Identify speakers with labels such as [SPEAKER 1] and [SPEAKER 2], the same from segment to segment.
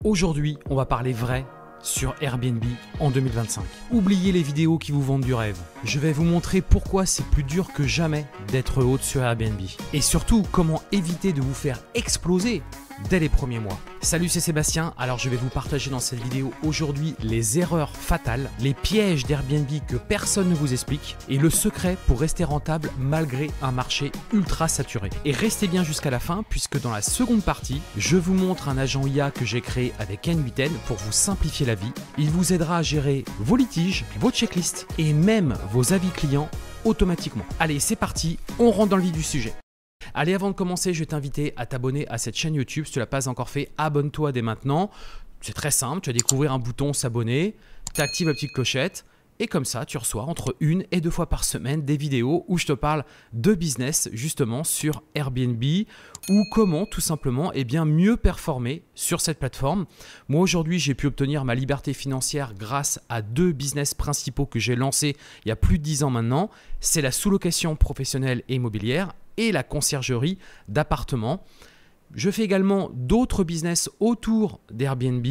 [SPEAKER 1] Aujourd'hui, on va parler vrai sur Airbnb en 2025. Oubliez les vidéos qui vous vendent du rêve. Je vais vous montrer pourquoi c'est plus dur que jamais d'être hôte sur Airbnb. Et surtout, comment éviter de vous faire exploser dès les premiers mois. Salut, c'est Sébastien. Alors je vais vous partager dans cette vidéo aujourd'hui les erreurs fatales, les pièges d'Airbnb que personne ne vous explique et le secret pour rester rentable malgré un marché ultra saturé. Et restez bien jusqu'à la fin puisque dans la seconde partie, je vous montre un agent IA que j'ai créé avec N8N pour vous simplifier la vie. Il vous aidera à gérer vos litiges, vos checklists et même vos avis clients automatiquement. Allez, c'est parti, on rentre dans le vif du sujet. Allez, avant de commencer, je vais t'inviter à t'abonner à cette chaîne YouTube. Si tu ne l'as pas encore fait, abonne-toi dès maintenant. C'est très simple, tu vas découvrir un bouton s'abonner, tu actives la petite clochette et comme ça, tu reçois entre 1 et 2 fois par semaine des vidéos où je te parle de business justement sur Airbnb ou comment tout simplement mieux performer sur cette plateforme. Moi aujourd'hui, j'ai pu obtenir ma liberté financière grâce à 2 business principaux que j'ai lancés il y a plus de 10 ans maintenant. C'est la sous-location professionnelle et immobilière et la conciergerie d'appartements. Je fais également d'autres business autour d'Airbnb,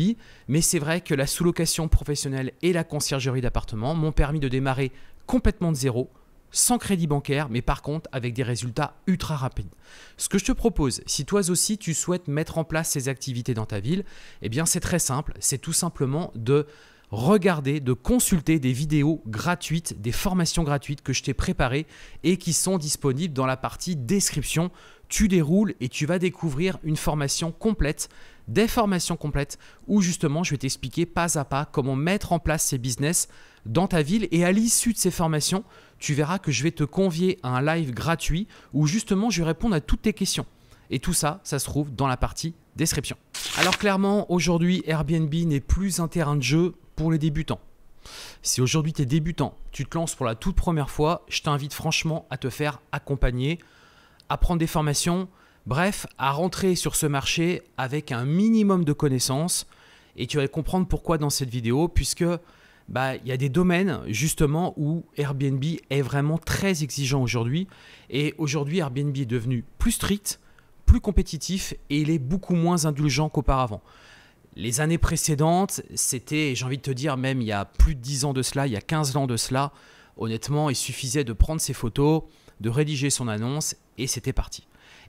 [SPEAKER 1] mais c'est vrai que la sous-location professionnelle et la conciergerie d'appartements m'ont permis de démarrer complètement de zéro, sans crédit bancaire, mais par contre avec des résultats ultra rapides. Ce que je te propose, si toi aussi tu souhaites mettre en place ces activités dans ta ville, eh bien c'est très simple, c'est tout simplement de regarder, de consulter des vidéos gratuites, des formations gratuites que je t'ai préparées et qui sont disponibles dans la partie description. Tu déroules et tu vas découvrir une formation complète, des formations complètes où justement je vais t'expliquer pas à pas comment mettre en place ces business dans ta ville. Et à l'issue de ces formations, tu verras que je vais te convier à un live gratuit où justement je vais répondre à toutes tes questions. Et tout ça, ça se trouve dans la partie description. Alors clairement, aujourd'hui, Airbnb n'est plus un terrain de jeu pour les débutants. Si aujourd'hui tu es débutant, tu te lances pour la toute première fois, je t'invite franchement à te faire accompagner, à prendre des formations, bref, à rentrer sur ce marché avec un minimum de connaissances et tu vas comprendre pourquoi dans cette vidéo puisque il y a des domaines justement où Airbnb est vraiment très exigeant aujourd'hui et aujourd'hui Airbnb est devenu plus strict, plus compétitif et il est beaucoup moins indulgent qu'auparavant. Les années précédentes, c'était, j'ai envie de te dire, même il y a plus de 10 ans de cela, il y a 15 ans de cela, honnêtement, il suffisait de prendre ses photos, de rédiger son annonce et c'était parti.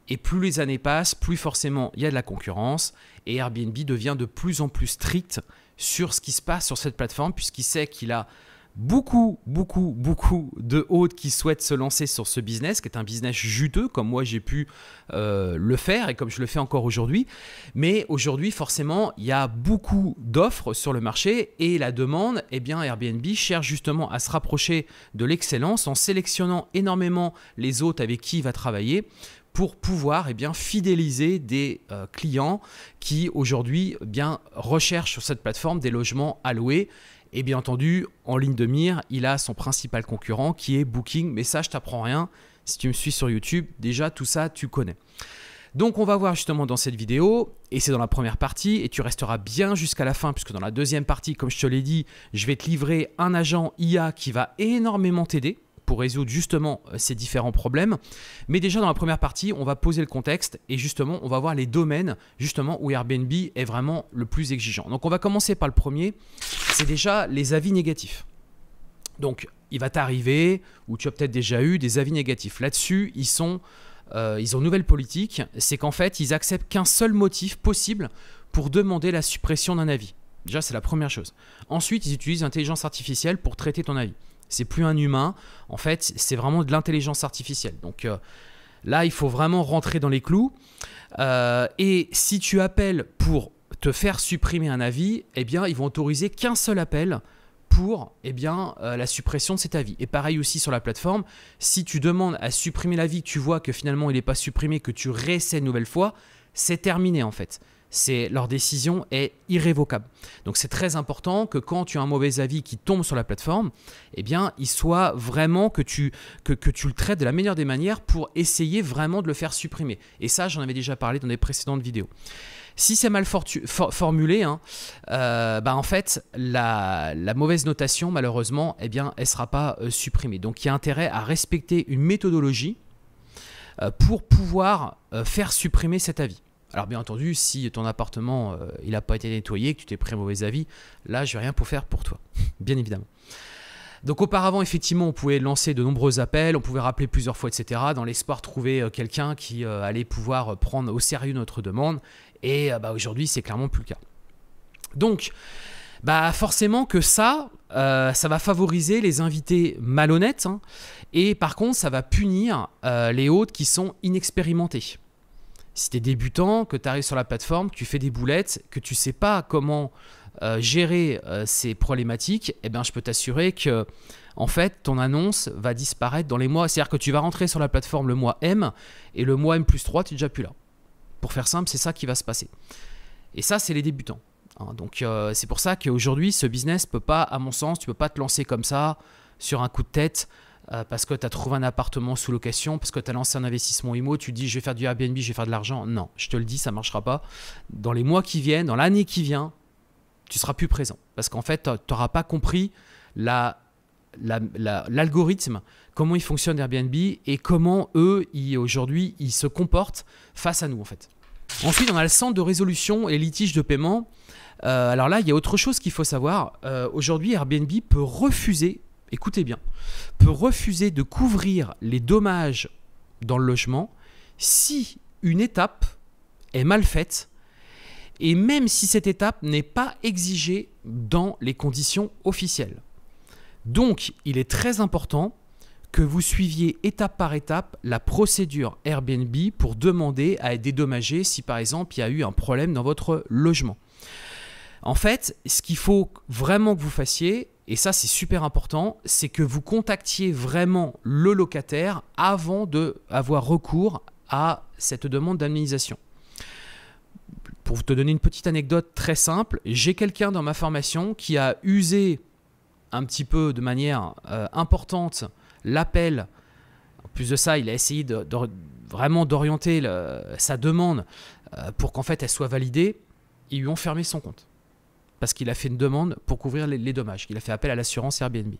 [SPEAKER 1] Et plus les années passent, plus forcément il y a de la concurrence et Airbnb devient de plus en plus strict sur ce qui se passe sur cette plateforme puisqu'il sait qu'il a beaucoup de hôtes qui souhaitent se lancer sur ce business, qui est un business juteux, comme moi j'ai pu le faire et comme je le fais encore aujourd'hui. Mais aujourd'hui, forcément, il y a beaucoup d'offres sur le marché et la demande, Airbnb cherche justement à se rapprocher de l'excellence en sélectionnant énormément les hôtes avec qui il va travailler pour pouvoir fidéliser des clients qui aujourd'hui recherchent sur cette plateforme des logements à louer. Et bien entendu, en ligne de mire, il a son principal concurrent qui est Booking. Mais ça, je t'apprends rien. Si tu me suis sur YouTube, déjà tout ça, tu connais. Donc, on va voir justement dans cette vidéo, et c'est dans la première partie, et tu resteras bien jusqu'à la fin, puisque dans la deuxième partie, comme je te l'ai dit, je vais te livrer un agent IA qui va énormément t'aider pour résoudre justement ces différents problèmes. Mais déjà dans la première partie, on va poser le contexte et justement, on va voir les domaines justement où Airbnb est vraiment le plus exigeant. Donc, on va commencer par le premier, c'est déjà les avis négatifs. Donc, il va t'arriver, ou tu as peut-être déjà eu des avis négatifs. Là-dessus, ils ont une nouvelle politique, c'est qu'en fait, ils acceptent qu'un seul motif possible pour demander la suppression d'un avis. Déjà, c'est la première chose. Ensuite, ils utilisent l'intelligence artificielle pour traiter ton avis. C'est plus un humain, en fait, c'est vraiment de l'intelligence artificielle. Donc là, il faut vraiment rentrer dans les clous. Et si tu appelles pour te faire supprimer un avis, ils vont autoriser qu'un seul appel pour la suppression de cet avis. Et pareil aussi sur la plateforme, si tu demandes à supprimer l'avis, que tu vois que finalement il n'est pas supprimé, que tu réessaies une nouvelle fois, c'est terminé en fait. Leur décision est irrévocable. Donc c'est très important que quand tu as un mauvais avis qui tombe sur la plateforme, il soit vraiment que tu le traites de la meilleure des manières pour essayer vraiment de le faire supprimer. Et ça, j'en avais déjà parlé dans des précédentes vidéos. Si c'est mal formulé, en fait, la mauvaise notation, malheureusement, elle ne sera pas supprimée. Donc il y a intérêt à respecter une méthodologie pour pouvoir faire supprimer cet avis. Alors bien entendu, si ton appartement il n'a pas été nettoyé, que tu t'es pris un mauvais avis, là je vais rien pour faire pour toi, bien évidemment. Donc auparavant, effectivement, on pouvait lancer de nombreux appels, on pouvait rappeler plusieurs fois, etc. dans l'espoir de trouver quelqu'un qui allait pouvoir prendre au sérieux notre demande. Et aujourd'hui, c'est clairement plus le cas. Donc, forcément que ça va favoriser les invités malhonnêtes, hein, et par contre, ça va punir les hôtes qui sont inexpérimentés. Si tu es débutant, que tu arrives sur la plateforme, que tu fais des boulettes, que tu ne sais pas comment gérer ces problématiques, eh ben, je peux t'assurer que en fait, ton annonce va disparaître dans les mois. C'est-à-dire que tu vas rentrer sur la plateforme le mois M et le mois M+3, tu n'es déjà plus là. Pour faire simple, c'est ça qui va se passer. Et ça, c'est les débutants. Hein. Donc, c'est pour ça qu'aujourd'hui, ce business peut pas, à mon sens, tu peux pas te lancer comme ça sur un coup de tête parce que tu as trouvé un appartement sous location, parce que tu as lancé un investissement IMO, tu dis je vais faire du Airbnb, je vais faire de l'argent. Non, je te le dis, ça ne marchera pas. Dans les mois qui viennent, dans l'année qui vient, tu seras plus présent. Parce qu'en fait, tu n'auras pas compris l'algorithme, comment il fonctionne Airbnb et comment eux, aujourd'hui, ils se comportent face à nous en fait. Ensuite, on a le centre de résolution et litiges de paiement. Alors là, il y a autre chose qu'il faut savoir. Aujourd'hui, Airbnb peut refuser, écoutez bien, peut refuser de couvrir les dommages dans le logement si une étape est mal faite et même si cette étape n'est pas exigée dans les conditions officielles. Donc, il est très important que vous suiviez étape par étape la procédure Airbnb pour demander à être dédommagé si par exemple il y a eu un problème dans votre logement. En fait, ce qu'il faut vraiment que vous fassiez, et ça c'est super important, c'est que vous contactiez vraiment le locataire avant d'avoir recours à cette demande d'indemnisation. Pour vous te donner une petite anecdote très simple, j'ai quelqu'un dans ma formation qui a usé un petit peu de manière importante l'appel. En plus de ça, il a essayé vraiment d'orienter sa demande pour qu'en fait elle soit validée. Ils lui ont fermé son compte parce qu'il a fait une demande pour couvrir les dommages. Il a fait appel à l'assurance Airbnb.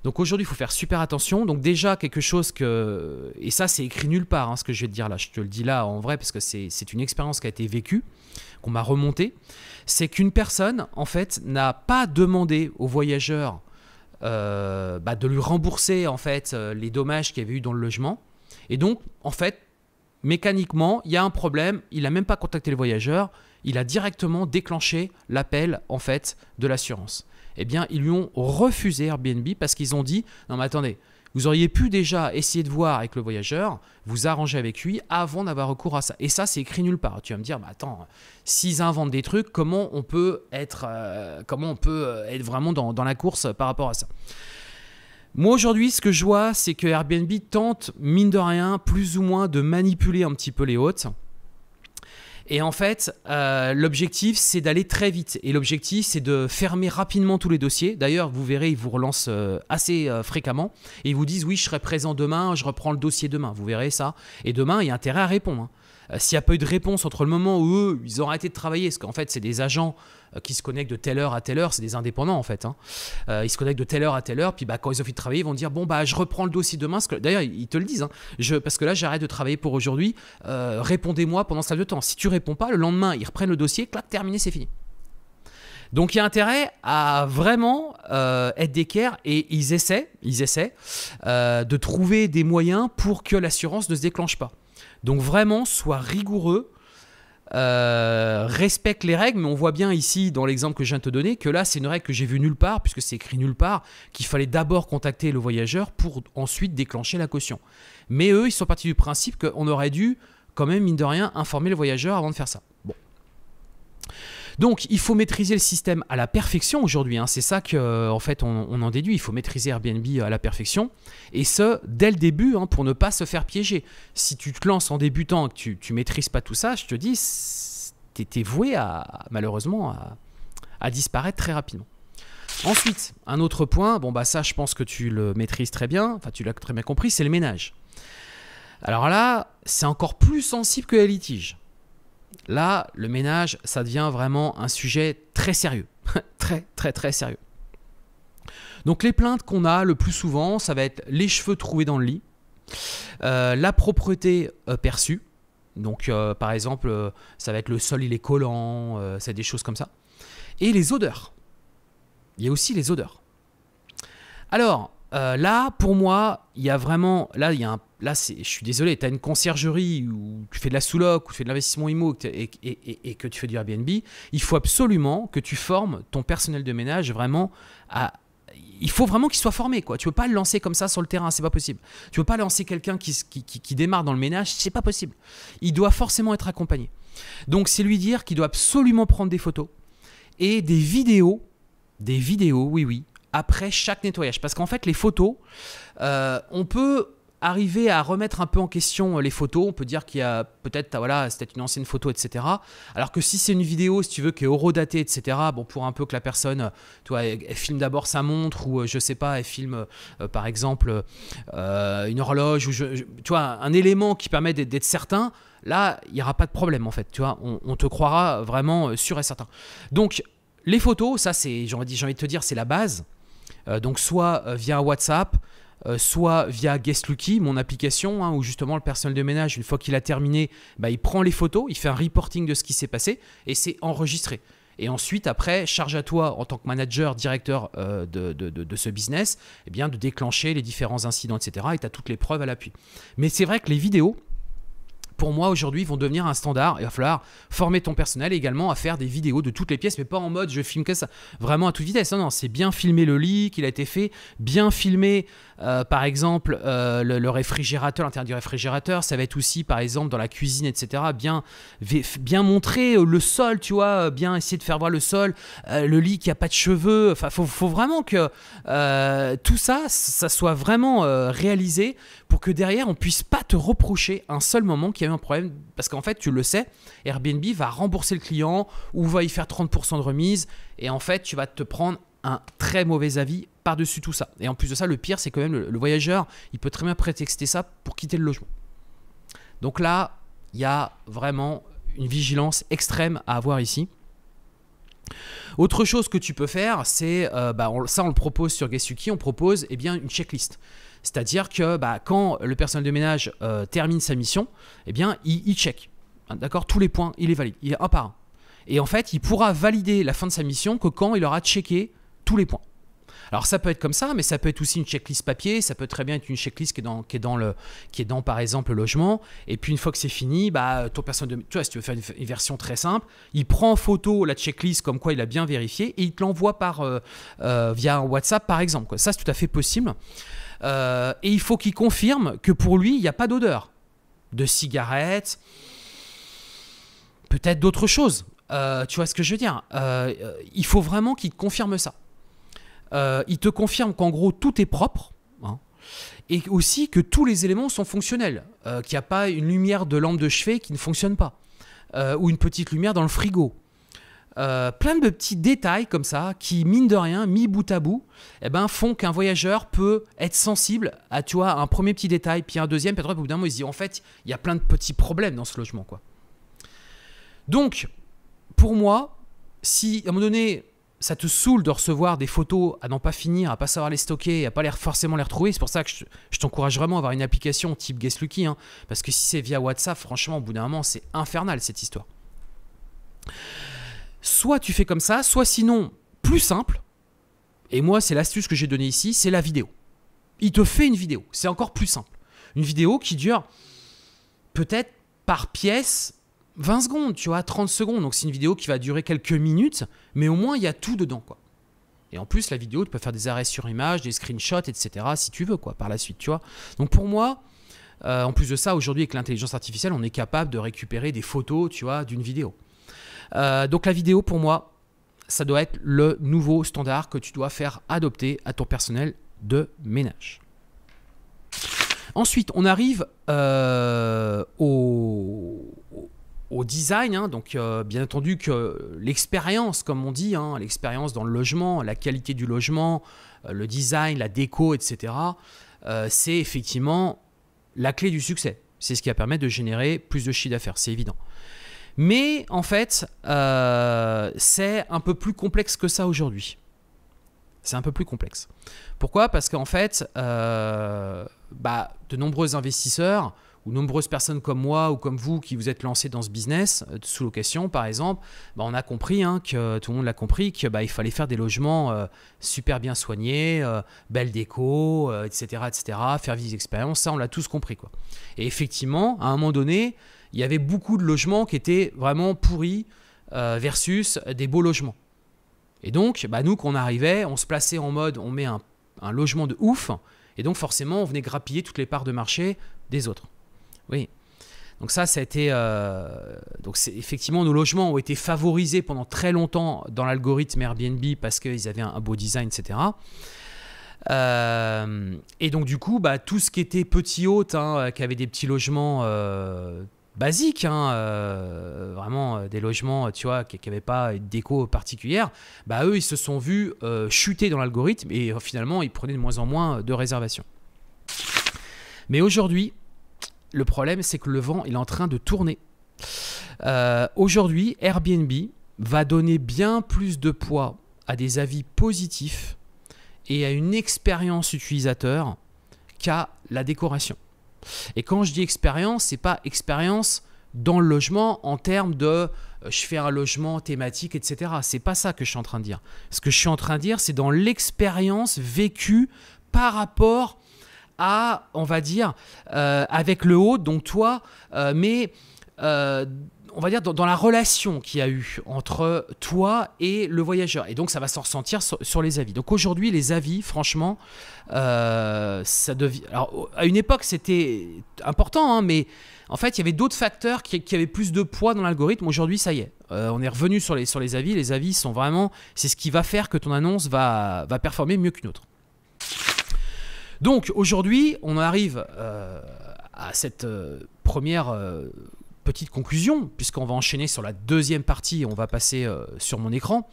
[SPEAKER 1] Donc aujourd'hui, il faut faire super attention. Donc déjà, quelque chose que... Et ça, c'est écrit nulle part, hein, ce que je vais te dire là. Je te le dis là en vrai parce que c'est une expérience qui a été vécue, qu'on m'a remontée. C'est qu'une personne, en fait, n'a pas demandé au voyageur de lui rembourser en fait, les dommages qu'il y avait eu dans le logement. Et donc, en fait, mécaniquement, il y a un problème. Il n'a même pas contacté le voyageur. Il a directement déclenché l'appel en fait, de l'assurance. Eh bien, ils lui ont refusé Airbnb parce qu'ils ont dit « Non mais attendez, vous auriez pu déjà essayer de voir avec le voyageur, vous arranger avec lui avant d'avoir recours à ça. » Et ça, c'est écrit nulle part. Tu vas me dire « Attends, s'ils inventent des trucs, comment on peut être vraiment dans la course par rapport à ça ?» Moi, aujourd'hui, ce que je vois, c'est que Airbnb tente, mine de rien, plus ou moins de manipuler un petit peu les hôtes. Et en fait, l'objectif, c'est d'aller très vite. Et l'objectif, c'est de fermer rapidement tous les dossiers. D'ailleurs, vous verrez, ils vous relancent assez fréquemment. Et ils vous disent, oui, je serai présent demain, je reprends le dossier demain. Vous verrez ça. Et demain, il y a intérêt à répondre. Hein. S'il n'y a pas eu de réponse entre le moment où eux, ils ont arrêté de travailler, parce qu'en fait, c'est des agents qui se connectent de telle heure à telle heure, c'est des indépendants en fait. Hein. Ils se connectent de telle heure à telle heure, puis quand ils ont fini de travailler, ils vont dire bon je reprends le dossier demain. D'ailleurs, ils te le disent, hein, parce que là j'arrête de travailler pour aujourd'hui. Répondez-moi pendant ce laps de temps. Si tu réponds pas, le lendemain ils reprennent le dossier, clac, terminé, c'est fini. Donc il y a intérêt à vraiment être d'équerre et ils essaient de trouver des moyens pour que l'assurance ne se déclenche pas. Donc vraiment, sois rigoureux. Respecte les règles, mais on voit bien ici dans l'exemple que je viens de te donner que là c'est une règle que j'ai vue nulle part puisque c'est écrit nulle part qu'il fallait d'abord contacter le voyageur pour ensuite déclencher la caution. Mais eux ils sont partis du principe qu'on aurait dû quand même mine de rien informer le voyageur avant de faire ça. Bon. Donc il faut maîtriser le système à la perfection aujourd'hui, hein. C'est ça qu'en fait on en déduit, il faut maîtriser Airbnb à la perfection et ce dès le début hein, pour ne pas se faire piéger. Si tu te lances en débutant et que tu ne maîtrises pas tout ça, je te dis, tu es voué malheureusement à disparaître très rapidement. Ensuite, un autre point, ça je pense que tu le maîtrises très bien, enfin tu l'as très bien compris, c'est le ménage. Alors là, c'est encore plus sensible que les litiges. Là, le ménage, ça devient vraiment un sujet très sérieux. très sérieux. Donc les plaintes qu'on a le plus souvent, ça va être les cheveux troués dans le lit, la propreté perçue, Donc par exemple, ça va être le sol il est collant, c'est des choses comme ça. Et les odeurs. Il y a aussi les odeurs. Alors là, pour moi, il y a vraiment, je suis désolé, tu as une conciergerie où tu fais de la sous-loc, ou tu fais de l'investissement IMO et que tu fais du Airbnb, il faut absolument que tu formes ton personnel de ménage vraiment il faut vraiment qu'il soit formé, quoi. Tu ne peux pas le lancer comme ça sur le terrain, c'est pas possible. Tu ne peux pas lancer quelqu'un qui démarre dans le ménage, c'est pas possible. Il doit forcément être accompagné. Donc c'est lui dire qu'il doit absolument prendre des photos et des vidéos, oui, après chaque nettoyage. Parce qu'en fait, les photos, on peut arriver à remettre un peu en question les photos. On peut dire qu'il y a peut-être, voilà, c'était une ancienne photo, etc. Alors que si c'est une vidéo, si tu veux, qui est horodatée, etc., bon, pour un peu que la personne, tu vois, elle filme d'abord sa montre ou, je sais pas, elle filme, par exemple, une horloge ou, tu vois, un élément qui permet d'être certain, là, il n'y aura pas de problème, en fait. Tu vois, on te croira vraiment sûr et certain. Donc, les photos, ça, c'est, j'ai envie de te dire, c'est la base. Donc, soit via WhatsApp, soit via Guestlucky, mon application, où justement le personnel de ménage, une fois qu'il a terminé, il prend les photos, il fait un reporting de ce qui s'est passé et c'est enregistré. Et ensuite, après, charge à toi, en tant que manager, directeur de ce business, de déclencher les différents incidents, etc. Et tu as toutes les preuves à l'appui. Mais c'est vrai que les vidéos, pour moi, aujourd'hui, vont devenir un standard. Il va falloir former ton personnel également à faire des vidéos de toutes les pièces, mais pas en mode je filme que ça, vraiment à toute vitesse. Non, c'est bien filmer le lit qu'il a été fait, bien filmer, par exemple, le réfrigérateur, l'intérieur du réfrigérateur. Ça va être aussi, par exemple, dans la cuisine, etc. Bien montrer le sol, tu vois, bien essayer de faire voir le sol, le lit qui n'a pas de cheveux. Enfin, faut vraiment que tout ça soit vraiment réalisé pour que derrière, on ne puisse pas te reprocher un seul moment qu'il y a eu un problème. Parce qu'en fait, tu le sais, Airbnb va rembourser le client ou va y faire 30% de remise. Et en fait, tu vas te prendre un très mauvais avis par-dessus tout ça. Et en plus de ça, le pire, c'est quand même le voyageur, il peut très bien prétexter ça pour quitter le logement. Donc là, il y a vraiment une vigilance extrême à avoir ici. Autre chose que tu peux faire, c'est, ça on le propose sur Guestlucky, on propose une checklist. C'est-à-dire que quand le personnel de ménage termine sa mission, il check. D'accord, tous les points, il les valide. Il est un par un. Et en fait, il pourra valider la fin de sa mission que quand il aura checké tous les points. Alors ça peut être comme ça, mais ça peut être aussi une checklist papier, ça peut très bien être une checklist qui est dans par exemple le logement. Et puis une fois que c'est fini, ton personnel de, tu vois, si tu veux faire une version très simple, il prend en photo la checklist comme quoi il a bien vérifié et il te l'envoie via un WhatsApp par exemple, quoi. Ça c'est tout à fait possible. Et il faut qu'il confirme que pour lui, il n'y a pas d'odeur de cigarette, peut-être d'autres choses. Tu vois ce que je veux dire, il faut vraiment qu'il te confirme ça. Il te confirme qu'en gros, tout est propre, hein, et aussi que tous les éléments sont fonctionnels, qu'il n'y a pas une lumière de lampe de chevet qui ne fonctionne pas, ou une petite lumière dans le frigo. Plein de petits détails comme ça qui, mine de rien, mis bout à bout, font qu'un voyageur peut être sensible à, tu vois, un premier petit détail, puis un deuxième, puis après, au bout d'un moment, il se dit en fait, il y a plein de petits problèmes dans ce logement, quoi. Donc, pour moi, si à un moment donné, ça te saoule de recevoir des photos à n'en pas finir, à pas savoir les stocker, à pas forcément les retrouver, c'est pour ça que je t'encourage vraiment à avoir une application type Guestlucky, hein, parce que si c'est via WhatsApp, franchement, au bout d'un moment, c'est infernal cette histoire. Soit tu fais comme ça, soit sinon, plus simple, et moi c'est l'astuce que j'ai donnée ici, c'est la vidéo. Il te fait une vidéo, c'est encore plus simple. Une vidéo qui dure peut-être par pièce 20 secondes, tu vois, 30 secondes. Donc c'est une vidéo qui va durer quelques minutes, mais au moins il y a tout dedans, quoi. Et en plus la vidéo, tu peux faire des arrêts sur image, des screenshots, etc. si tu veux, quoi, par la suite, tu vois. Donc pour moi, en plus de ça, aujourd'hui avec l'intelligence artificielle, on est capable de récupérer des photos, tu vois, d'une vidéo. Donc la vidéo, pour moi, ça doit être le nouveau standard que tu dois faire adopter à ton personnel de ménage. Ensuite, on arrive au design, hein. Donc bien entendu que l'expérience, comme on dit, hein, l'expérience dans le logement, la qualité du logement, le design, la déco, etc., c'est effectivement la clé du succès. C'est ce qui va permettre de générer plus de chiffre d'affaires, c'est évident. Mais en fait, c'est un peu plus complexe que ça aujourd'hui. C'est un peu plus complexe. Pourquoi ? Parce qu'en fait, de nombreux investisseurs ou nombreuses personnes comme moi ou comme vous qui vous êtes lancés dans ce business de sous-location par exemple, bah, on a compris, hein, que tout le monde l'a compris, que bah, il fallait faire des logements super bien soignés, belle déco, etc., faire vivre des expériences, ça on l'a tous compris, quoi. Et effectivement, à un moment donné, il y avait beaucoup de logements qui étaient vraiment pourris versus des beaux logements. Et donc, bah, nous, quand on arrivait, on se plaçait en mode, on met un logement de ouf, et donc forcément, on venait grappiller toutes les parts de marché des autres. Oui. Donc ça a été... donc effectivement, nos logements ont été favorisés pendant très longtemps dans l'algorithme Airbnb parce qu'ils avaient un beau design, etc. Et donc du coup, bah, tout ce qui était petit hôte, hein, qui avait des petits logements basiques, hein, vraiment des logements, tu vois, qui n'avaient pas une déco particulière, bah, eux, ils se sont vus chuter dans l'algorithme et finalement, ils prenaient de moins en moins de réservations. Mais aujourd'hui, le problème, c'est que le vent il est en train de tourner. Aujourd'hui, Airbnb va donner bien plus de poids à des avis positifs et à une expérience utilisateur qu'à la décoration. Et quand je dis expérience, ce n'est pas expérience dans le logement en termes de je fais un logement thématique, etc. Ce n'est pas ça que je suis en train de dire. Ce que je suis en train de dire, c'est dans l'expérience vécue par rapport à, on va dire, avec le hôte, donc toi, mais on va dire dans la relation qu'il y a eu entre toi et le voyageur. Et donc, ça va s'en ressentir sur les avis. Donc aujourd'hui, les avis, franchement, ça devient... Alors, à une époque, c'était important, hein, mais en fait, il y avait d'autres facteurs qui avaient plus de poids dans l'algorithme. Aujourd'hui, ça y est. On est revenu sur les avis. Les avis sont vraiment... C'est ce qui va faire que ton annonce va performer mieux qu'une autre. Donc aujourd'hui, on arrive à cette première petite conclusion, puisqu'on va enchaîner sur la deuxième partie, on va passer sur mon écran,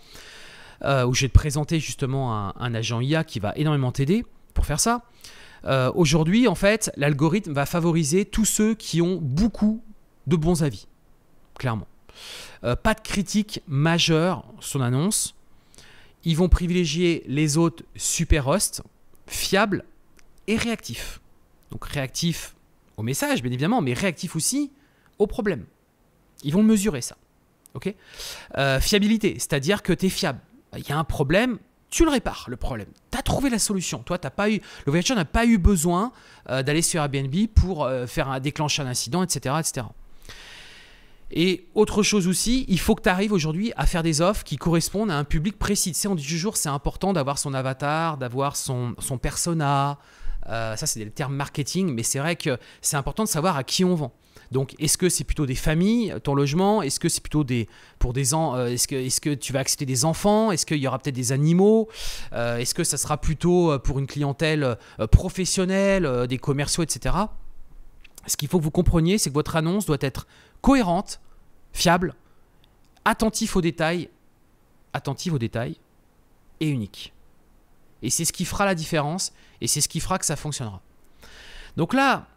[SPEAKER 1] où je vais te présenter justement un agent IA qui va énormément t'aider pour faire ça. Aujourd'hui, en fait, l'algorithme va favoriser tous ceux qui ont beaucoup de bons avis, clairement. Pas de critique majeure sur l'annonce. Ils vont privilégier les hôtes super hosts, fiables, et réactif. Donc réactif au message, bien évidemment, mais réactif aussi au problème. Ils vont le mesurer, ça. Okay, fiabilité, c'est-à-dire que tu es fiable. Il y a un problème, tu le répares, le problème. Tu as trouvé la solution. Toi, le voyageur n'a pas eu besoin d'aller sur Airbnb pour déclencher un incident, etc., etc. Et autre chose aussi, il faut que tu arrives aujourd'hui à faire des offres qui correspondent à un public précis. Tu sais, on dit toujours c'est important d'avoir son avatar, d'avoir son persona. Ça, c'est des termes marketing, mais c'est vrai que c'est important de savoir à qui on vend. Donc, est-ce que c'est plutôt des familles, ton logement? Est-ce que c'est plutôt est-ce que tu vas accepter des enfants? Est-ce qu'il y aura peut-être des animaux? Est-ce que ça sera plutôt pour une clientèle professionnelle, des commerciaux, etc. Ce qu'il faut que vous compreniez, c'est que votre annonce doit être cohérente, fiable, attentive aux détails et unique. Et c'est ce qui fera la différence et c'est ce qui fera que ça fonctionnera. Donc là,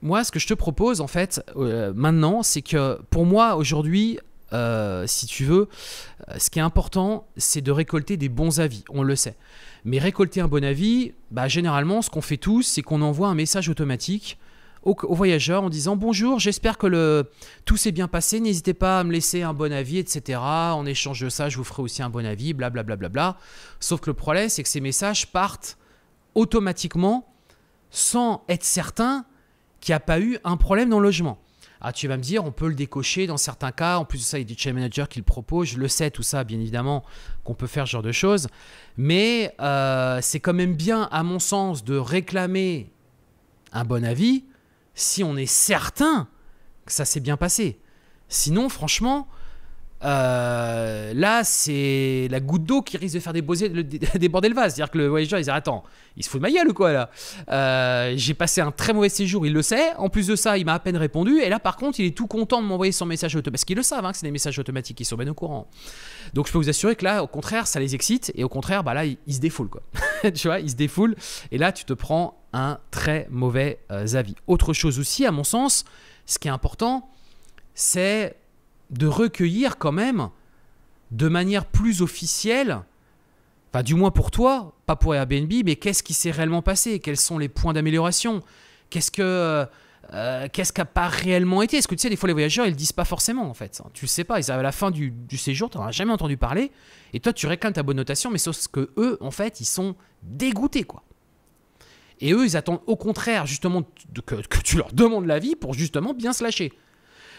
[SPEAKER 1] moi, ce que je te propose en fait maintenant, c'est que pour moi aujourd'hui, si tu veux, ce qui est important, c'est de récolter des bons avis, on le sait. Mais récolter un bon avis, bah, généralement, ce qu'on fait tous, c'est qu'on envoie un message automatique aux voyageurs en disant « Bonjour, j'espère que tout s'est bien passé, n'hésitez pas à me laisser un bon avis, etc. En échange de ça, je vous ferai aussi un bon avis, blablabla. Bla, bla, bla. » Sauf que le problème, c'est que ces messages partent automatiquement sans être certain qu'il n'y a pas eu un problème dans le logement. Ah, tu vas me dire, on peut le décocher dans certains cas. En plus de ça, il y a des channel managers qui le proposent. Je le sais, tout ça, bien évidemment, qu'on peut faire ce genre de choses. Mais c'est quand même bien, à mon sens, de réclamer un bon avis si on est certain que ça s'est bien passé. Sinon, franchement, là, c'est la goutte d'eau qui risque de faire déborder le vase. C'est-à-dire que le voyageur, il dit « Attends, il se fout de ma gueule ou quoi là j'ai passé un très mauvais séjour, il le sait. En plus de ça, il m'a à peine répondu. Et là, par contre, il est tout content de m'envoyer son message automatique. Parce qu'ils le savent, hein, que c'est des messages automatiques, ils sont bien au courant. Donc, je peux vous assurer que là, au contraire, ça les excite. Et au contraire, bah là, ils se défoulent, quoi. Tu vois, ils se défoulent. Et là, tu te prends un très mauvais avis. Autre chose aussi, à mon sens, ce qui est important, c'est de recueillir quand même de manière plus officielle, enfin du moins pour toi, pas pour Airbnb, mais qu'est-ce qui s'est réellement passé? Quels sont les points d'amélioration? Qu'est-ce que qu'est-ce qui n'a pas réellement été. Est-ce que tu sais, des fois les voyageurs ils le disent pas forcément en fait. Tu le sais pas, ils arrivent à la fin du séjour, tu n'en as jamais entendu parler, et toi tu réclames ta bonne notation, mais sauf que eux en fait ils sont dégoûtés quoi. Et eux ils attendent au contraire justement que tu leur demandes l'avis pour justement bien se lâcher.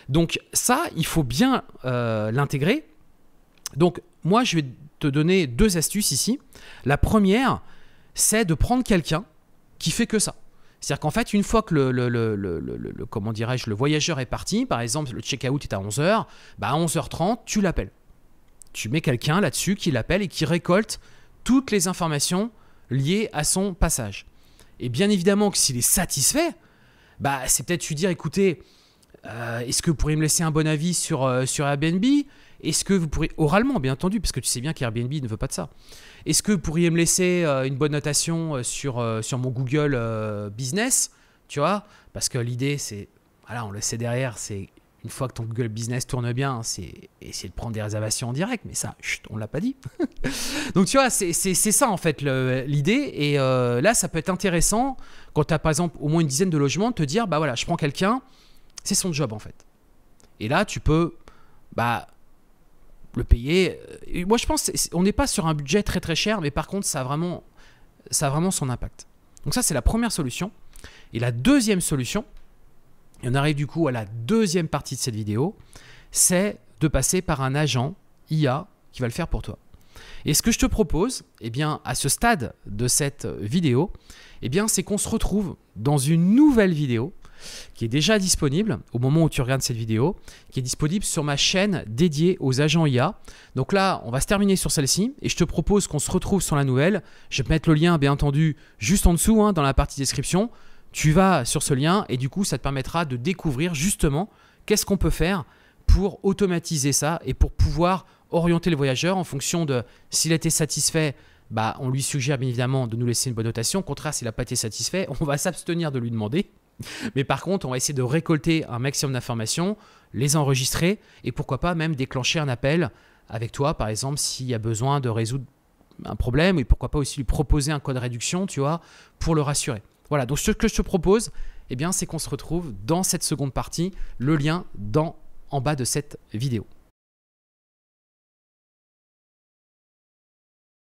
[SPEAKER 1] Donc ça il faut bien l'intégrer. Donc moi je vais te donner 2 astuces ici. La première c'est de prendre quelqu'un qui fait que ça. C'est-à-dire qu'en fait, une fois que comment dirais-je, le voyageur est parti, par exemple, le check-out est à 11h, bah à 11h30, tu l'appelles. Tu mets quelqu'un là-dessus qui l'appelle et qui récolte toutes les informations liées à son passage. Et bien évidemment que s'il est satisfait, bah c'est peut-être lui dire, écoutez, est-ce que vous pourriez me laisser un bon avis sur Airbnb ? Est-ce que vous pourriez, oralement bien entendu, parce que tu sais bien qu'Airbnb ne veut pas de ça. Est-ce que vous pourriez me laisser une bonne notation sur mon Google Business, tu vois ? Parce que l'idée, c'est, voilà, on le sait derrière, c'est une fois que ton Google Business tourne bien, c'est essayer de prendre des réservations en direct, mais ça, chut, on ne l'a pas dit. Donc tu vois, c'est ça en fait l'idée. Et là, ça peut être intéressant quand tu as par exemple au moins une dizaine de logements, de te dire, bah voilà, je prends quelqu'un, c'est son job en fait. Et là, tu peux, le payer. Moi, je pense qu'on n'est pas sur un budget très très cher, mais par contre, ça a vraiment son impact. Donc ça, c'est la première solution. Et la deuxième solution, et on arrive du coup à la deuxième partie de cette vidéo, c'est de passer par un agent IA qui va le faire pour toi. Et ce que je te propose, eh bien, à ce stade de cette vidéo, eh bien, c'est qu'on se retrouve dans une nouvelle vidéo qui est déjà disponible au moment où tu regardes cette vidéo, qui est disponible sur ma chaîne dédiée aux agents IA. Donc là, on va se terminer sur celle-ci et je te propose qu'on se retrouve sur la nouvelle. Je vais te mettre le lien, bien entendu, juste en dessous, dans la partie description. Tu vas sur ce lien et du coup, ça te permettra de découvrir justement qu'est-ce qu'on peut faire pour automatiser ça et pour pouvoir orienter le voyageur en fonction de s'il a été satisfait. On lui suggère bien évidemment de nous laisser une bonne notation. Au contraire, s'il n'a pas été satisfait, on va s'abstenir de lui demander. Mais par contre, on va essayer de récolter un maximum d'informations, les enregistrer et pourquoi pas même déclencher un appel avec toi, par exemple, s'il y a besoin de résoudre un problème et pourquoi pas aussi lui proposer un code réduction, tu vois, pour le rassurer. Voilà, donc ce que je te propose, eh bien, c'est qu'on se retrouve dans cette seconde partie, le lien en bas de cette vidéo.